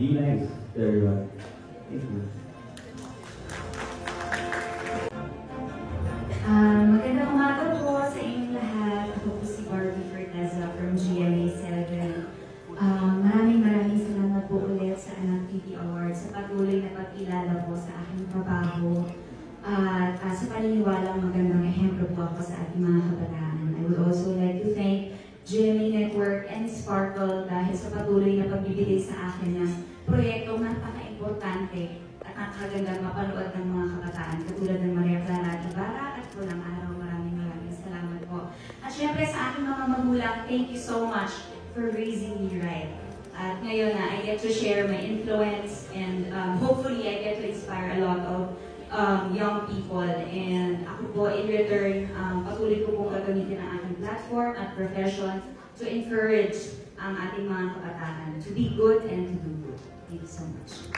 Be nice to everyone. Thank you. Magandang umaga po sa inyong lahat. Ako po si Barbie Forteza from GMA7. Maraming salamat po ulit sa Anak TV Awards sa patuloy na pagkilala po sa aking trabaho at sa paniniwalang magandang ehemplo po ako sa ating mga kabataan. I would also like to thank GMA Network and Sparkle dahil sa patuloy na pagbibigay sa akin ng proyektong napaka-importante at nakakagandang mapanood ng mga kabataan katulad ng Maria Clara Ibarra at Pulang Araw. Maraming salamat po. At syempre sa aking mga magulang, thank you so much for raising me right. At ngayon na, I get to share my influence and hopefully I get to inspire a lot of young people. And ako po, in return, patuloy ko pong gagamitin ang aking platform at profession to encourage ang ating mga kabataan to be good and to do good. Thank you so much.